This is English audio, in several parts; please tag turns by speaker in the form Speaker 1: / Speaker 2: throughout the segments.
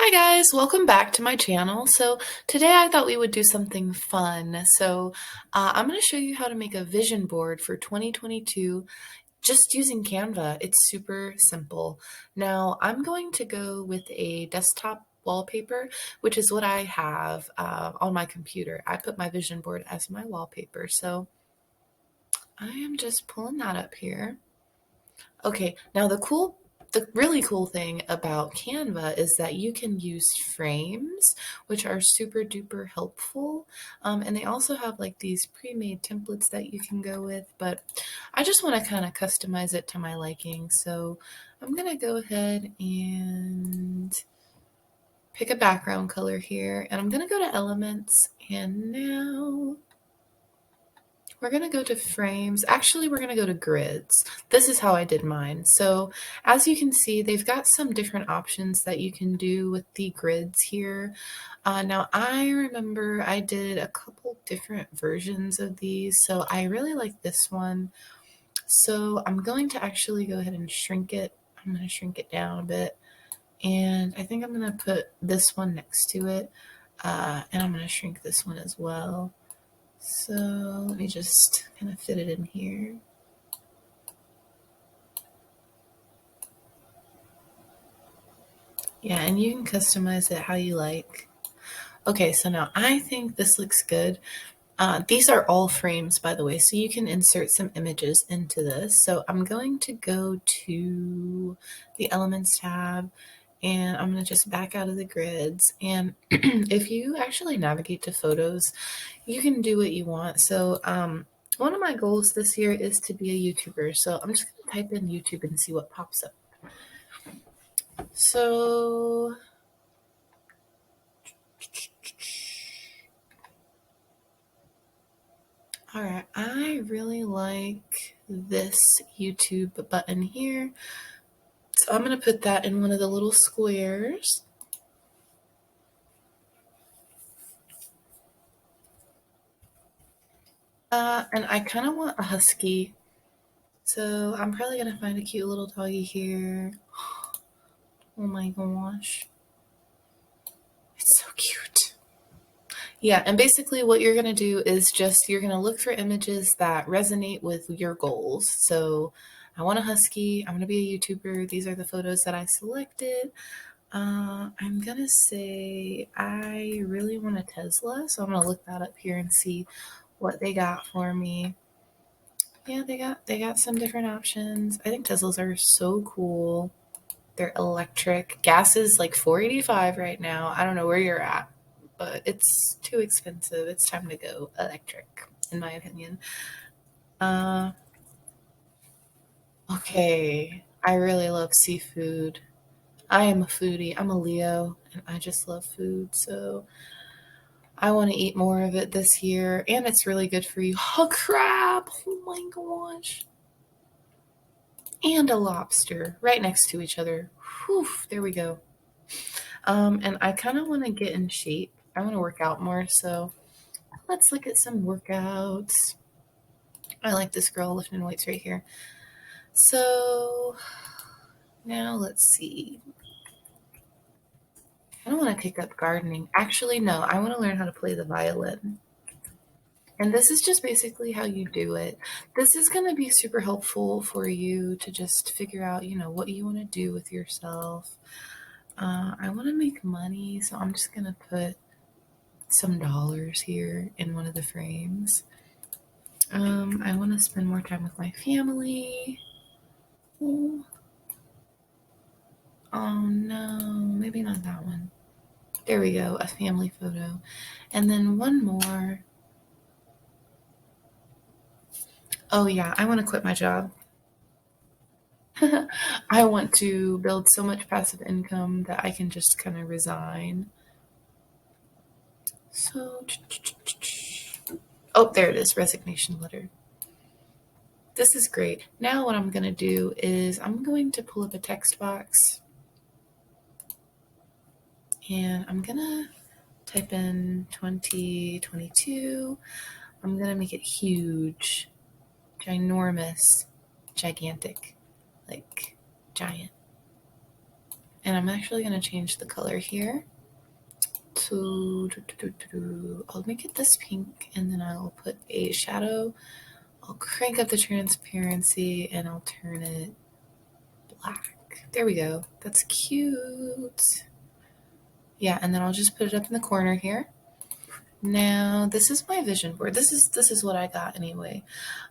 Speaker 1: Hi guys, welcome back to my channel. So today I thought we would do something fun. I'm going to show you how to make a vision board for 2022 just using Canva. It's super simple. Now I'm going to go with a desktop wallpaper, which is what I have on my computer. I put my vision board as my wallpaper. So I am just pulling that up here. Okay, now the really cool thing about Canva is that you can use frames, which are super duper helpful. And they also have like these pre-made templates that you can go with, but I just want to kind of customize it to my liking. So I'm going to go ahead and pick a background color here, and I'm going to go to Elements, and now we're going to go to frames. Actually, we're going to go to grids. This is how I did mine. So as you can see, they've got some different options that you can do with the grids here. Now, I remember I did a couple different versions of these, so I really like this one. So I'm going to actually go ahead and shrink it. I'm going to shrink it down a bit. And I think I'm going to put this one next to it. And I'm going to shrink this one as well. So let me just kind of fit it in here. Yeah, and you can customize it how you like. Okay, so now I think this looks good. These are all frames, by the way, so you can insert some images into this. So I'm going to go to the Elements tab, and I'm going to just back out of the grids. And if you actually navigate to photos, you can do what you want. So one of my goals this year is to be a YouTuber. So I'm just going to type in YouTube and see what pops up. So all right, I really like this YouTube button here. So I'm going to put that in one of the little squares. And I kind of want a husky. So I'm probably going to find a cute little doggy here. Oh my gosh. It's so cute. Yeah, and basically what you're going to do is just you're going to look for images that resonate with your goals. So I want a husky. I'm going to be a YouTuber. These are the photos that I selected. I'm going to say I really want a Tesla. So I'm going to look that up here and see what they got for me. Yeah, they got some different options. I think Teslas are so cool. They're electric. Gas is like $4.85 right now. I don't know where you're at, but it's too expensive. It's time to go electric, in my opinion. Uh, okay. I really love seafood. I am a foodie. I'm a Leo, and I just love food. So I want to eat more of it this year, and it's really good for you. Oh, crab! Oh my gosh! And a lobster right next to each other. Whew, there we go. And I kind of want to get in shape. I want to work out more, so let's look at some workouts. I like this girl lifting weights right here. So now let's see. I don't want to pick up gardening. Actually, no, I want to learn how to play the violin. And this is just basically how you do it. This is going to be super helpful for you to just figure out, what you want to do with yourself. I want to make money, so I'm just going to put some dollars here in one of the frames. I want to spend more time with my family. Oh no, maybe not that one. There we go, a family photo. And then one more. Oh yeah, I want to quit my job. I want to build so much passive income that I can just kind of resign. So, oh, there it is, resignation letter. This is great. Now what I'm going to do is I'm going to pull up a text box, and I'm going to type in 2022. I'm going to make it huge, ginormous, gigantic, like giant. And I'm actually going to change the color here to, I'll make it this pink, and then I'll put a shadow. I'll crank up the transparency and I'll turn it black. There we go. That's cute. Yeah, and then I'll just put it up in the corner here. Now, this is my vision board. This is what I got anyway.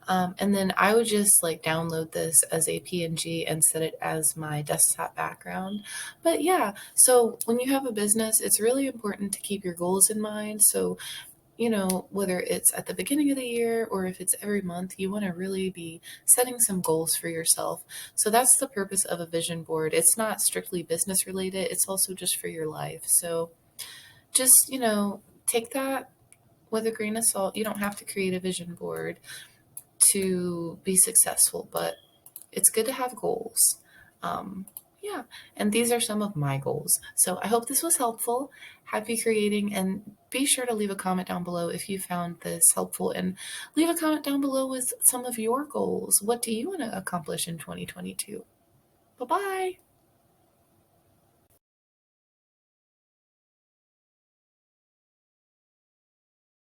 Speaker 1: And then I would just like download this as a PNG and set it as my desktop background. But yeah, so when you have a business, it's really important to keep your goals in mind. So, whether it's at the beginning of the year or if it's every month, you want to really be setting some goals for yourself. So that's the purpose of a vision board. It's not strictly business related, it's also just for your life. So just, take that with a grain of salt. You don't have to create a vision board to be successful, but it's good to have goals. Yeah, and these are some of my goals. So I hope this was helpful. Happy creating, and be sure to leave a comment down below if you found this helpful, and leave a comment down below with some of your goals. What do you want to accomplish in 2022? Bye-bye.